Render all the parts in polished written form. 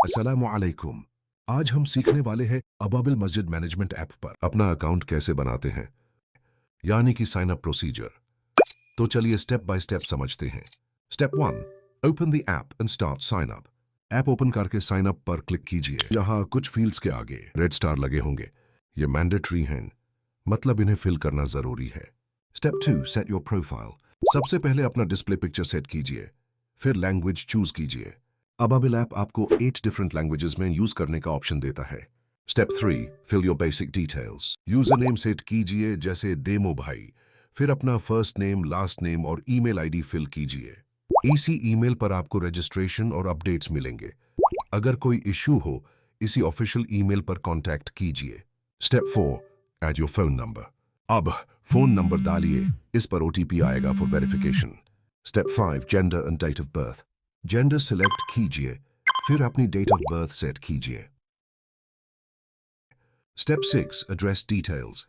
अस्सलामुअलैकुम। आज हम सीखने वाले हैं अबाबिल मस्जिद मैनेजमेंट ऐप पर अपना अकाउंट कैसे बनाते हैं, यानी कि साइन अप प्रोसीजर। तो चलिए स्टेप बाय स्टेप समझते हैं। Step 1, open the app and start sign up. App open करके साइन अप पर क्लिक कीजिए। यहाँ कुछ फील्ड्स के आगे रेड स्टार लगे होंगे, ये मैंडेटरी हैं, मतलब इन्हें फिल करना जरूरी है। Step 2, set your profile. सबसे पहले अपना डिस्प्ले पिक्चर सेट कीजिए, फिर लैंग्वेज चूज कीजिए। अबाबिल ऐप आपको 8 डिफरेंट लैंग्वेजेस में यूज करने का ऑप्शन देता है। Step 3, fill your basic details. User name set कीजिए, जैसे डेमो भाई। फिर अपना फर्स्ट नेम, लास्ट नेम और ईमेल आईडी फिल कीजिए। इसी ईमेल पर आपको रजिस्ट्रेशन और अपडेट्स मिलेंगे। अगर कोई इश्यू हो, इसी ऑफिशियल ईमेल पर कांटेक्ट कीजिए। Step 4, add your phone number. अब फोन नंबर डालिए, इस पर ओटीपी आएगा for verification. Step 5, gender and date of birth. Gender select कीजिए, फिर अपनी डेट ऑफ बर्थ सेट कीजिए। Step 6, address details.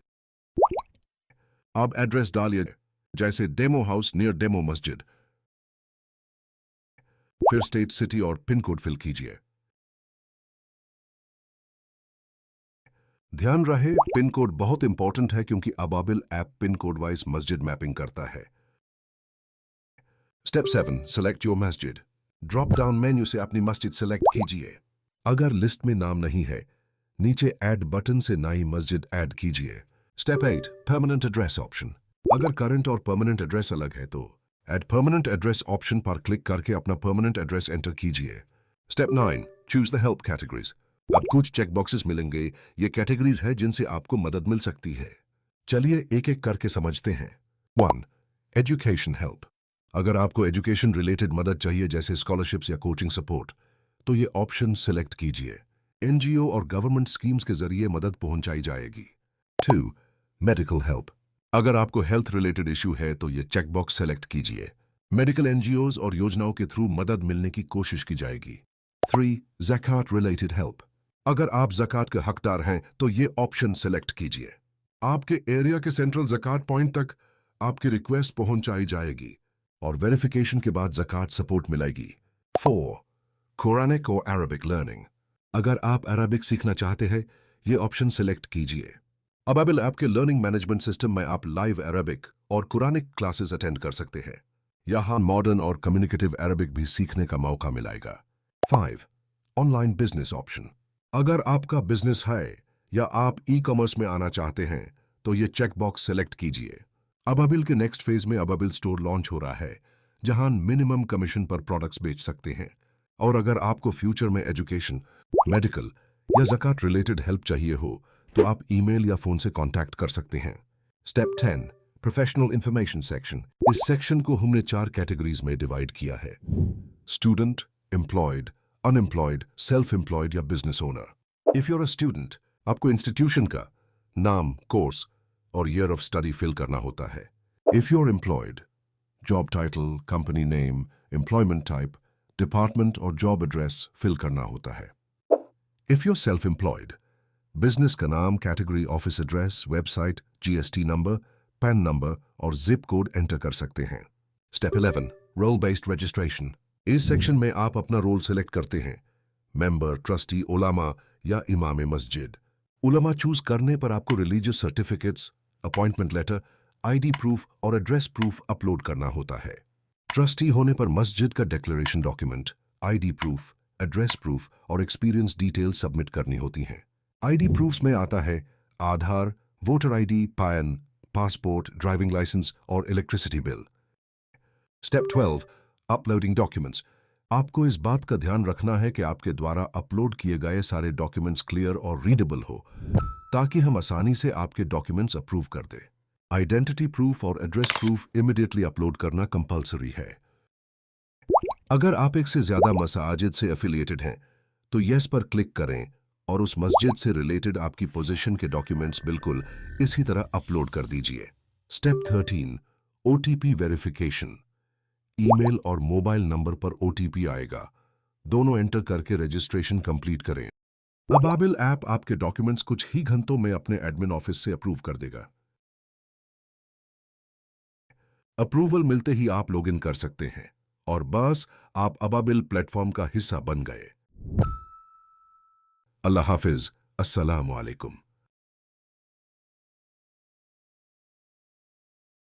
अब एड्रेस डालिए, जैसे डेमो हाउस नियर डेमो मस्जिद। फिर स्टेट, सिटी और पिन कोड फिल कीजिए। ध्यान रहे, पिन कोड बहुत इंपॉर्टेंट है क्योंकि अबाबिल ऐप पिन कोड वाइज मस्जिद मैपिंग करता है। स्टेप 7, सेलेक्ट योर मस्जिद। ड्रॉप डाउन मेन्यू से अपनी मस्जिद सेलेक्ट कीजिए। अगर लिस्ट में नाम नहीं है, नीचे ऐड बटन से नई मस्जिद ऐड कीजिए। Step 8, permanent address option. अगर करंट और परमानेंट एड्रेस अलग है तो ऐड परमानेंट एड्रेस ऑप्शन पर क्लिक करके अपना परमानेंट एड्रेस एंटर कीजिए। Step 9, choose the help categories. अब कुछ चेक बॉक्सेस मिलेंगे, ये कैटेगरीज है जिनसे आपको मदद मिल सकती है। चलिए एक एक करके समझते हैं। 1, एजुकेशन हेल्प। अगर आपको एजुकेशन रिलेटेड मदद चाहिए, जैसे स्कॉलरशिप्स या कोचिंग सपोर्ट, तो ये ऑप्शन सिलेक्ट कीजिए। एनजीओ और गवर्नमेंट स्कीम्स के जरिए मदद पहुंचाई जाएगी। 2, मेडिकल हेल्प। अगर आपको हेल्थ रिलेटेड इशू है तो ये चेकबॉक्स सेलेक्ट कीजिए। मेडिकल एनजीओज और योजनाओं के थ्रू मदद मिलने की कोशिश की जाएगी। 3, ज़कात रिलेटेड हेल्प। अगर आप ज़कात के हकदार हैं तो ये ऑप्शन सेलेक्ट कीजिए। आपके एरिया के सेंट्रल ज़कात पॉइंट तक आपकी रिक्वेस्ट पहुंचाई जाएगी और वेरिफिकेशन के बाद ज़कात सपोर्ट मिलेगी। 4, कुरानिक और अरबिक लर्निंग। अगर आप अरबिक सीखना चाहते हैं, ये ऑप्शन सिलेक्ट कीजिए। अबाबिल ऐप के लर्निंग मैनेजमेंट सिस्टम में आप लाइव अरबिक और कुरानिक क्लासेस अटेंड कर सकते हैं। यहाँ मॉडर्न और कम्युनिकेटिव अरबिक भी सीखने का मौका मिलेगा। 5, ऑनलाइन बिजनेस ऑप्शन। अगर आपका बिजनेस है या आप ई कॉमर्स में आना चाहते हैं तो ये चेक बॉक्स सेलेक्ट कीजिए। अबाबिल के नेक्स्ट फेज में अबाबिल स्टोर लॉन्च हो रहा है, जहां मिनिमम कमीशन पर प्रोडक्ट्स बेच सकते हैं। और अगर आपको फ्यूचर में एजुकेशन, मेडिकल या ज़कात रिलेटेड हेल्प चाहिए हो तो आप ईमेल या फोन से कांटेक्ट कर सकते हैं। Step 10, professional information section. इस सेक्शन को हमने 4 कैटेगरीज में डिवाइड किया है: student, employed, unemployed, self employed या business owner. If you are a student, आपको इंस्टीट्यूशन का नाम, कोर्स और ईयर ऑफ स्टडी फिल करना होता है। If you are employed, job title, company name, employment type, department और जॉब एड्रेस फिल करना होता है। If you are self employed, business का नाम, category, office address, website, GST number, PAN number और जिप कोड एंटर कर सकते हैं। Step 11, role based registration. इस सेक्शन में आप अपना रोल सेलेक्ट करते हैं: मेंबर, ट्रस्टी, उलामा या इमाम मस्जिद। उलामा चूज करने पर आपको religious certificates, appointment letter, ID proof और एड्रेस प्रूफ अपलोड करना होता है। ट्रस्टी होने पर मस्जिद का declaration document, ID proof, address proof और एक्सपीरियंस डिटेल्स सबमिट करनी होती हैं। आईडी प्रूफ्स में आता है Aadhaar, voter ID, PAN, passport, driving licence और electricity bill. Step 12, uploading documents. आपको इस बात का ध्यान रखना है कि आपके द्वारा अपलोड किए गए सारे डॉक्यूमेंट्स क्लियर और रीडेबल हो, ताकि हम आसानी से आपके डॉक्यूमेंट्स अप्रूव कर दें। आइडेंटिटी प्रूफ और एड्रेस प्रूफ इमीडिएटली अपलोड करना कंपलसरी है। अगर आप एक से ज्यादा मसाजिद से एफिलिएटेड हैं तो यस पर क्लिक करें और उस मस्जिद से रिलेटेड आपकी पोजीशन के डॉक्यूमेंट्स बिल्कुल इसी तरह अपलोड कर दीजिए। Step 13, OTP verification. ईमेल और मोबाइल नंबर पर ओटीपी आएगा, दोनों एंटर करके रजिस्ट्रेशन कंप्लीट करें। अबाबिल ऐप आपके डॉक्यूमेंट्स कुछ ही घंटों में अपने एडमिन ऑफिस से अप्रूव कर देगा। अप्रूवल मिलते ही आप लॉगिन कर सकते हैं और बस आप अबाबिल प्लेटफॉर्म का हिस्सा बन गए। अल्लाह हाफिज, अस्सलामु अलैकुम।